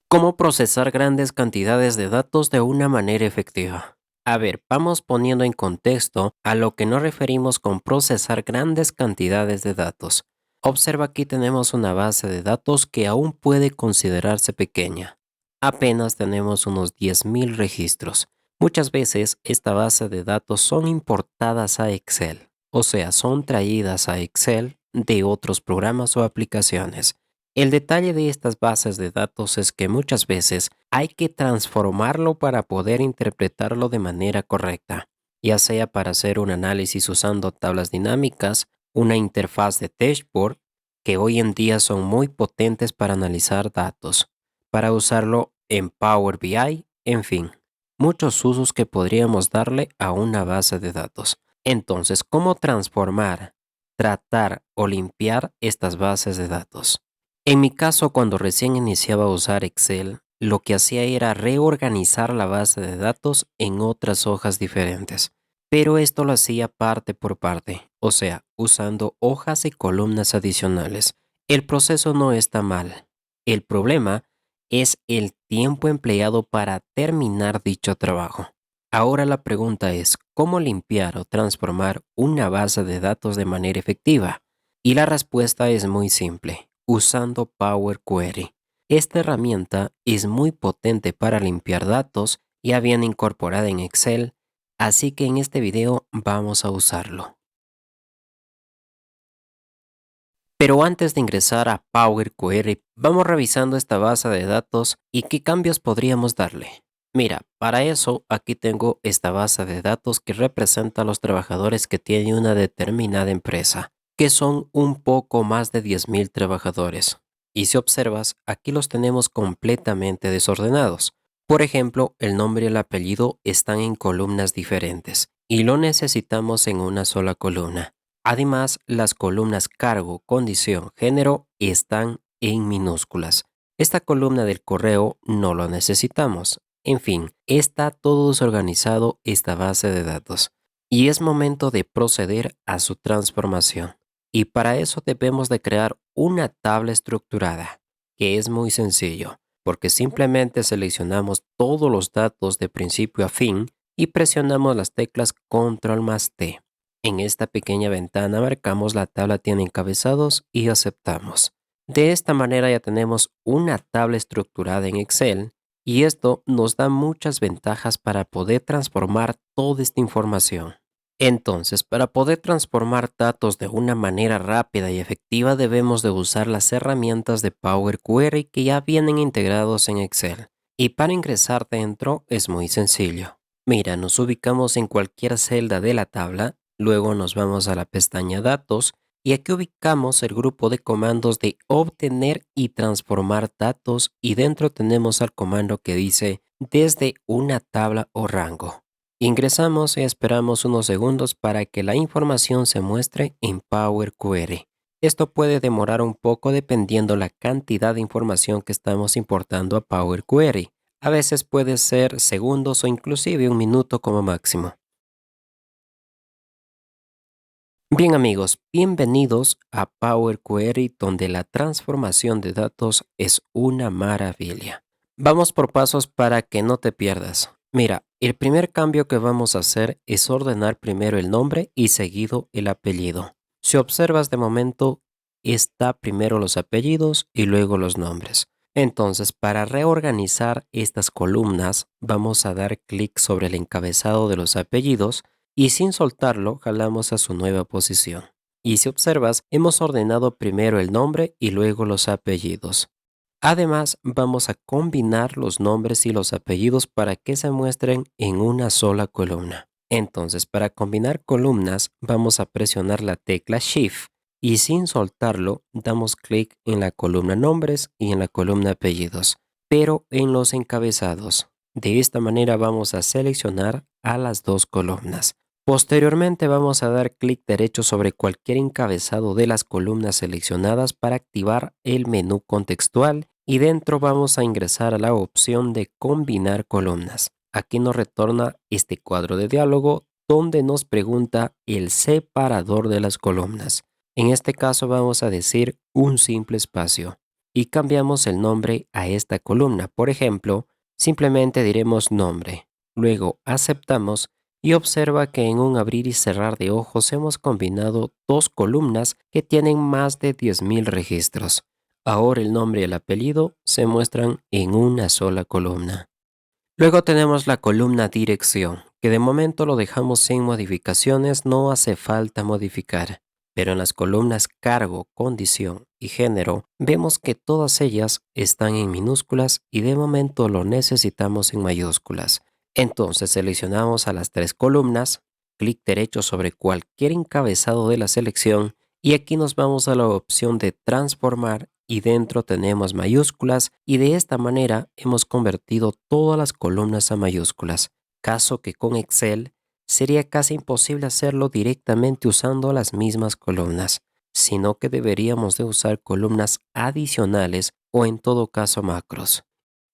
¿Cómo procesar grandes cantidades de datos de una manera efectiva? A ver, vamos poniendo en contexto a lo que nos referimos con procesar grandes cantidades de datos. Observa, aquí tenemos una base de datos que aún puede considerarse pequeña. Apenas tenemos unos 10.000 registros. Muchas veces esta base de datos son importadas a Excel, o sea, son traídas a Excel de otros programas o aplicaciones. El detalle de estas bases de datos es que muchas veces hay que transformarlo para poder interpretarlo de manera correcta, ya sea para hacer un análisis usando tablas dinámicas, una interfaz de dashboard, que hoy en día son muy potentes para analizar datos, para usarlo en Power BI, en fin, muchos usos que podríamos darle a una base de datos. Entonces, ¿cómo transformar, tratar o limpiar estas bases de datos? En mi caso, cuando recién iniciaba a usar Excel, lo que hacía era reorganizar la base de datos en otras hojas diferentes. Pero esto lo hacía parte por parte, o sea, usando hojas y columnas adicionales. El proceso no está mal. El problema es el tiempo empleado para terminar dicho trabajo. Ahora la pregunta es, ¿cómo limpiar o transformar una base de datos de manera efectiva? Y la respuesta es muy simple, usando Power Query. Esta herramienta es muy potente para limpiar datos ya bien incorporada en Excel, así que en este video vamos a usarlo. Pero antes de ingresar a Power Query, vamos revisando esta base de datos y qué cambios podríamos darle. Mira, para eso aquí tengo esta base de datos que representa a los trabajadores que tiene una determinada empresa, que son un poco más de 10.000 trabajadores. Y si observas, aquí los tenemos completamente desordenados. Por ejemplo, el nombre y el apellido están en columnas diferentes y lo necesitamos en una sola columna. Además, las columnas cargo, condición, género están en minúsculas. Esta columna del correo no lo necesitamos. En fin, está todo desorganizado esta base de datos. Y es momento de proceder a su transformación. Y para eso debemos de crear una tabla estructurada, que es muy sencillo, porque simplemente seleccionamos todos los datos de principio a fin y presionamos las teclas Control más T. En esta pequeña ventana marcamos la tabla tiene encabezados y aceptamos. De esta manera ya tenemos una tabla estructurada en Excel y esto nos da muchas ventajas para poder transformar toda esta información. Entonces, para poder transformar datos de una manera rápida y efectiva debemos de usar las herramientas de Power Query que ya vienen integrados en Excel. Y para ingresar dentro es muy sencillo. Mira, nos ubicamos en cualquier celda de la tabla. Luego nos vamos a la pestaña Datos y aquí ubicamos el grupo de comandos de obtener y transformar datos y dentro tenemos al comando que dice desde una tabla o rango. Ingresamos y esperamos unos segundos para que la información se muestre en Power Query. Esto puede demorar un poco dependiendo la cantidad de información que estamos importando a Power Query. A veces puede ser segundos o inclusive un minuto como máximo. Bien amigos, bienvenidos a Power Query donde la transformación de datos es una maravilla. Vamos por pasos para que no te pierdas. Mira, el primer cambio que vamos a hacer es ordenar primero el nombre y seguido el apellido. Si observas de momento, está primero los apellidos y luego los nombres. Entonces, para reorganizar estas columnas, vamos a dar clic sobre el encabezado de los apellidos y sin soltarlo jalamos a su nueva posición. Y si observas, hemos ordenado primero el nombre y luego los apellidos. Además, vamos a combinar los nombres y los apellidos para que se muestren en una sola columna. Entonces, para combinar columnas, vamos a presionar la tecla Shift y sin soltarlo, damos clic en la columna nombres y en la columna apellidos, pero en los encabezados. De esta manera vamos a seleccionar a las dos columnas. Posteriormente vamos a dar clic derecho sobre cualquier encabezado de las columnas seleccionadas para activar el menú contextual y dentro vamos a ingresar a la opción de combinar columnas. Aquí nos retorna este cuadro de diálogo donde nos pregunta el separador de las columnas. En este caso vamos a decir un simple espacio. y cambiamos el nombre a esta columna. Por ejemplo, simplemente diremos nombre. Luego aceptamos y observa que en un abrir y cerrar de ojos hemos combinado dos columnas que tienen más de 10.000 registros. Ahora el nombre y el apellido se muestran en una sola columna. Luego tenemos la columna dirección, que de momento lo dejamos sin modificaciones, no hace falta modificar. Pero en las columnas cargo, condición y género, vemos que todas ellas están en minúsculas y de momento lo necesitamos en mayúsculas. Entonces seleccionamos a las tres columnas, clic derecho sobre cualquier encabezado de la selección y aquí nos vamos a la opción de transformar y dentro tenemos mayúsculas y de esta manera hemos convertido todas las columnas a mayúsculas, caso que con Excel sería casi imposible hacerlo directamente usando las mismas columnas, sino que deberíamos de usar columnas adicionales o en todo caso macros.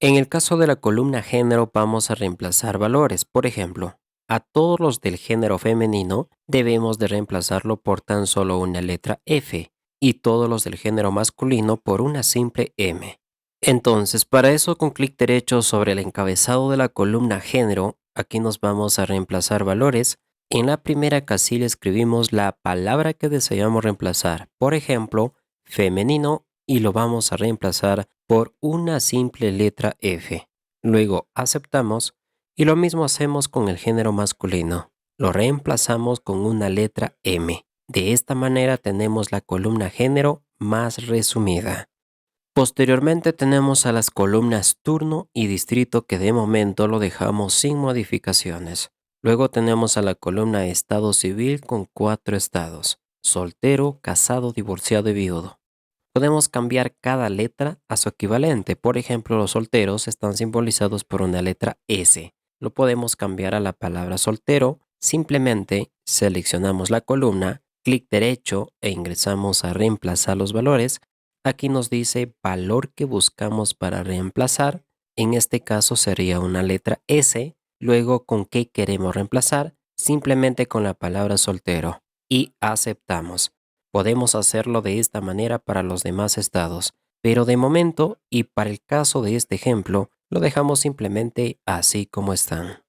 En el caso de la columna género vamos a reemplazar valores. Por ejemplo, a todos los del género femenino debemos de reemplazarlo por tan solo una letra F y todos los del género masculino por una simple M. Entonces, para eso con clic derecho sobre el encabezado de la columna género, aquí nos vamos a reemplazar valores. En la primera casilla escribimos la palabra que deseamos reemplazar. Por ejemplo, femenino y lo vamos a reemplazar por una simple letra F. Luego aceptamos y lo mismo hacemos con el género masculino. Lo reemplazamos con una letra M. De esta manera tenemos la columna género más resumida. Posteriormente tenemos a las columnas turno y distrito que de momento lo dejamos sin modificaciones. Luego tenemos a la columna estado civil con 4 estados: soltero, casado, divorciado y viudo. Podemos cambiar cada letra a su equivalente. Por ejemplo, los solteros están simbolizados por una letra S. Lo podemos cambiar a la palabra soltero. Simplemente seleccionamos la columna, clic derecho e ingresamos a reemplazar los valores. Aquí nos dice valor que buscamos para reemplazar. En este caso sería una letra S. Luego, ¿con qué queremos reemplazar? Simplemente con la palabra soltero. Y aceptamos. Podemos hacerlo de esta manera para los demás estados, pero de momento y para el caso de este ejemplo, lo dejamos simplemente así como están.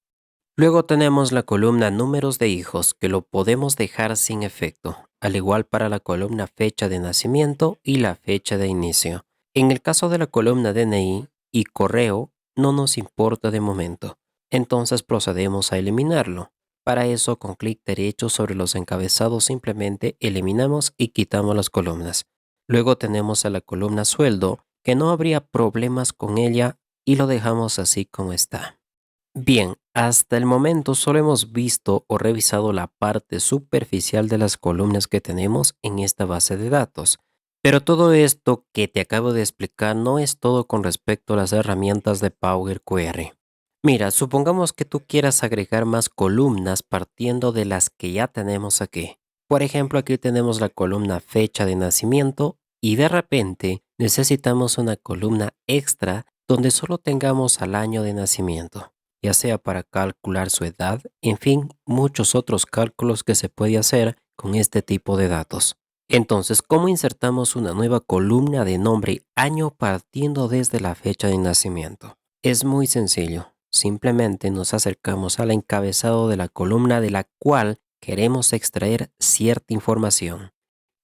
Luego tenemos la columna números de hijos, que lo podemos dejar sin efecto, al igual para la columna fecha de nacimiento y la fecha de inicio. En el caso de la columna DNI y correo, no nos importa de momento, entonces procedemos a eliminarlo. Para eso, con clic derecho sobre los encabezados simplemente eliminamos y quitamos las columnas. Luego tenemos a la columna sueldo, que no habría problemas con ella y lo dejamos así como está. Bien, hasta el momento solo hemos visto o revisado la parte superficial de las columnas que tenemos en esta base de datos. Pero todo esto que te acabo de explicar no es todo con respecto a las herramientas de Power Query. Mira, supongamos que tú quieras agregar más columnas partiendo de las que ya tenemos aquí. Por ejemplo, aquí tenemos la columna fecha de nacimiento y de repente necesitamos una columna extra donde solo tengamos al año de nacimiento, ya sea para calcular su edad, en fin, muchos otros cálculos que se puede hacer con este tipo de datos. Entonces, ¿cómo insertamos una nueva columna de nombre año partiendo desde la fecha de nacimiento? Es muy sencillo. Simplemente nos acercamos al encabezado de la columna de la cual queremos extraer cierta información.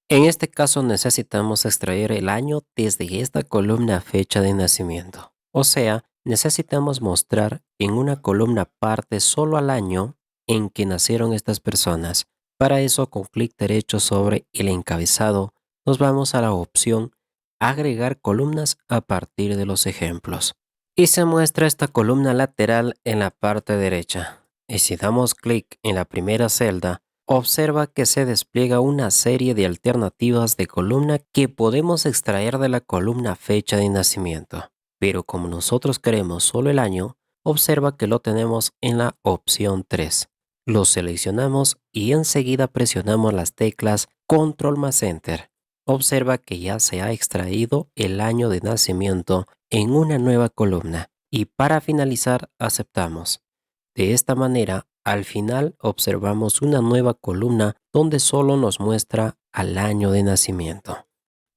En este caso necesitamos extraer el año desde esta columna fecha de nacimiento. O sea, necesitamos mostrar en una columna parte solo al año en que nacieron estas personas. Para eso, con clic derecho sobre el encabezado, nos vamos a la opción Agregar columnas a partir de los ejemplos. Y se muestra esta columna lateral en la parte derecha. Y si damos clic en la primera celda, observa que se despliega una serie de alternativas de columna que podemos extraer de la columna fecha de nacimiento. Pero como nosotros queremos solo el año, observa que lo tenemos en la opción 3. Lo seleccionamos y enseguida presionamos las teclas Control más Enter. Observa que ya se ha extraído el año de nacimiento en una nueva columna y para finalizar aceptamos. De esta manera, al final observamos una nueva columna donde solo nos muestra al año de nacimiento.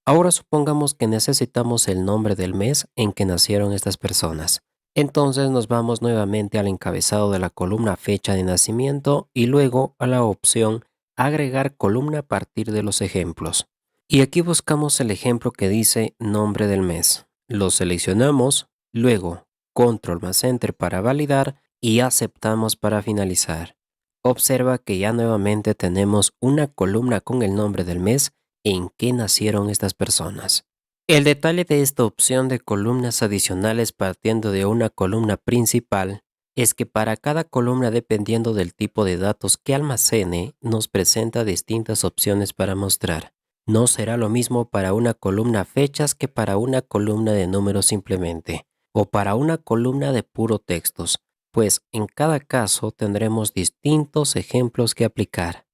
Ahora supongamos que necesitamos el nombre del mes en que nacieron estas personas. Entonces nos vamos nuevamente al encabezado de la columna fecha de nacimiento y luego a la opción agregar columna a partir de los ejemplos. Y aquí buscamos el ejemplo que dice nombre del mes. Lo seleccionamos, luego control más enter para validar y aceptamos para finalizar. Observa que ya nuevamente tenemos una columna con el nombre del mes en que nacieron estas personas. El detalle de esta opción de columnas adicionales partiendo de una columna principal es que para cada columna, dependiendo del tipo de datos que almacene, nos presenta distintas opciones para mostrar. No será lo mismo para una columna fechas que para una columna de números simplemente, o para una columna de puro textos, pues en cada caso tendremos distintos ejemplos que aplicar.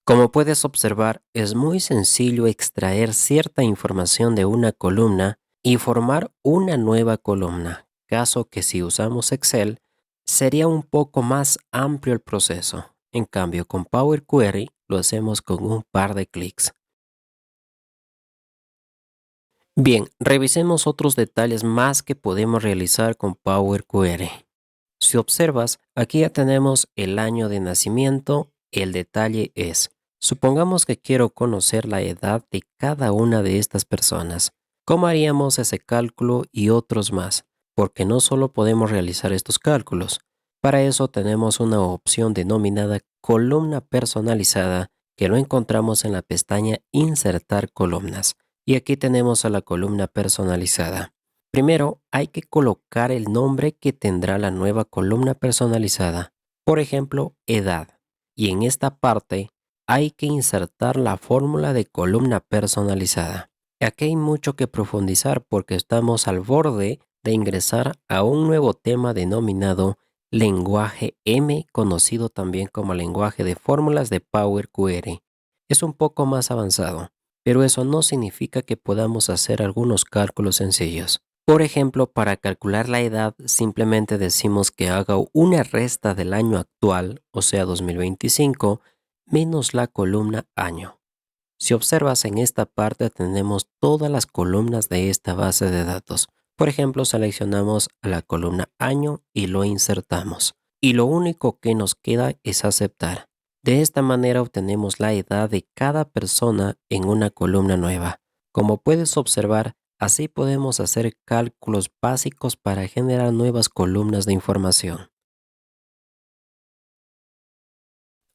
Como puedes observar, es muy sencillo extraer cierta información de una columna y formar una nueva columna, caso que si usamos Excel, sería un poco más amplio el proceso. En cambio, con Power Query lo hacemos con un par de clics. Bien, revisemos otros detalles más que podemos realizar con Power Query. Si observas, aquí ya tenemos el año de nacimiento. El detalle es, supongamos que quiero conocer la edad de cada una de estas personas. ¿Cómo haríamos ese cálculo y otros más? Porque no solo podemos realizar estos cálculos. Para eso tenemos una opción denominada columna personalizada que lo encontramos en la pestaña Insertar columnas. Y aquí tenemos a la columna personalizada. Primero, hay que colocar el nombre que tendrá la nueva columna personalizada, por ejemplo, edad. Y en esta parte, hay que insertar la fórmula de columna personalizada. Aquí hay mucho que profundizar porque estamos al borde de ingresar a un nuevo tema denominado lenguaje M, conocido también como lenguaje de fórmulas de Power Query. Es un poco más avanzado, pero eso no significa que podamos hacer algunos cálculos sencillos. Por ejemplo, para calcular la edad, simplemente decimos que haga una resta del año actual, o sea 2025, menos la columna año. Si observas en esta parte tenemos todas las columnas de esta base de datos. Por ejemplo, seleccionamos a la columna año y lo insertamos. Y lo único que nos queda es aceptar. De esta manera obtenemos la edad de cada persona en una columna nueva. Como puedes observar, así podemos hacer cálculos básicos para generar nuevas columnas de información.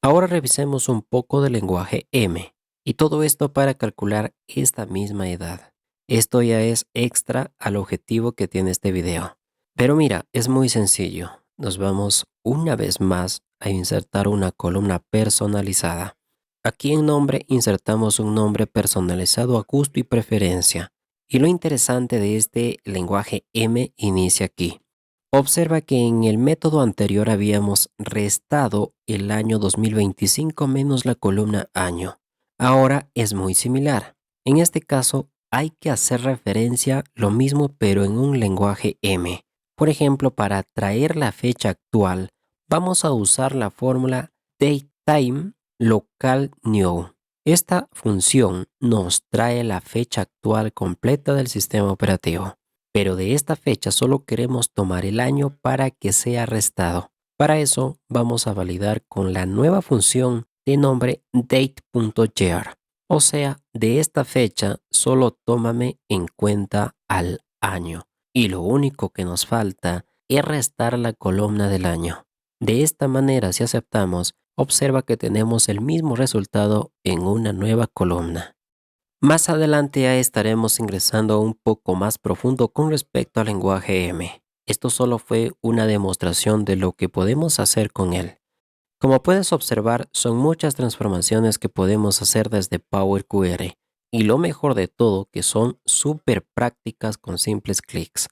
Ahora revisemos un poco del lenguaje M, y todo esto para calcular esta misma edad. Esto ya es extra al objetivo que tiene este video. Pero mira, es muy sencillo. Nos vamos una vez más a insertar una columna personalizada. Aquí en nombre insertamos un nombre personalizado a gusto y preferencia. Y lo interesante de este lenguaje M inicia aquí. Observa que en el método anterior habíamos restado el año 2025 menos la columna año. Ahora es muy similar. En este caso hay que hacer referencia lo mismo pero en un lenguaje M. Por ejemplo, para traer la fecha actual, vamos a usar la fórmula datetime local new. Esta función nos trae la fecha actual completa del sistema operativo. Pero de esta fecha solo queremos tomar el año para que sea restado. Para eso vamos a validar con la nueva función de nombre date.year. O sea, de esta fecha solo tómame en cuenta al año. Y lo único que nos falta es restar la columna del año. De esta manera, si aceptamos, observa que tenemos el mismo resultado en una nueva columna. Más adelante ya estaremos ingresando un poco más profundo con respecto al lenguaje M. Esto solo fue una demostración de lo que podemos hacer con él. Como puedes observar, son muchas transformaciones que podemos hacer desde Power Query y lo mejor de todo que son súper prácticas con simples clics.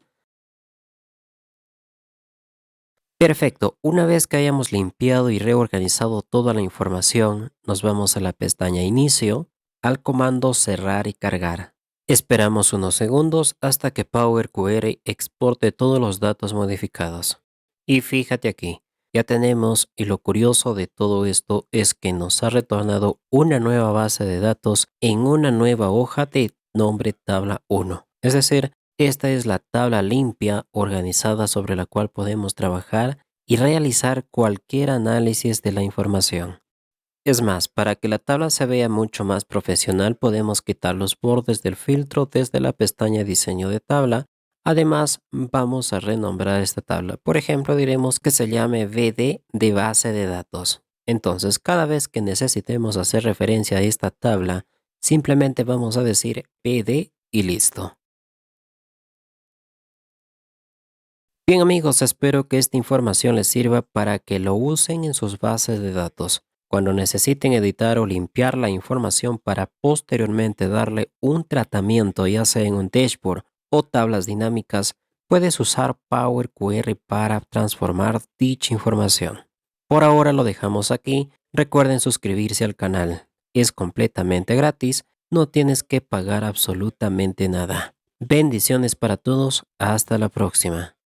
Perfecto, una vez que hayamos limpiado y reorganizado toda la información, nos vamos a la pestaña Inicio, al comando Cerrar y Cargar. Esperamos unos segundos hasta que Power Query exporte todos los datos modificados. Y fíjate aquí, ya tenemos, y lo curioso de todo esto es que nos ha retornado una nueva base de datos en una nueva hoja de nombre tabla 1. Es decir, esta es la tabla limpia, organizada sobre la cual podemos trabajar y realizar cualquier análisis de la información. Es más, para que la tabla se vea mucho más profesional, podemos quitar los bordes del filtro desde la pestaña Diseño de tabla. Además, vamos a renombrar esta tabla. Por ejemplo, diremos que se llame BD de base de datos. Entonces, cada vez que necesitemos hacer referencia a esta tabla, simplemente vamos a decir BD y listo. Bien amigos, espero que esta información les sirva para que lo usen en sus bases de datos. Cuando necesiten editar o limpiar la información para posteriormente darle un tratamiento, ya sea en un dashboard o tablas dinámicas, puedes usar Power Query para transformar dicha información. Por ahora lo dejamos aquí. Recuerden suscribirse al canal. Es completamente gratis, no tienes que pagar absolutamente nada. Bendiciones para todos, hasta la próxima.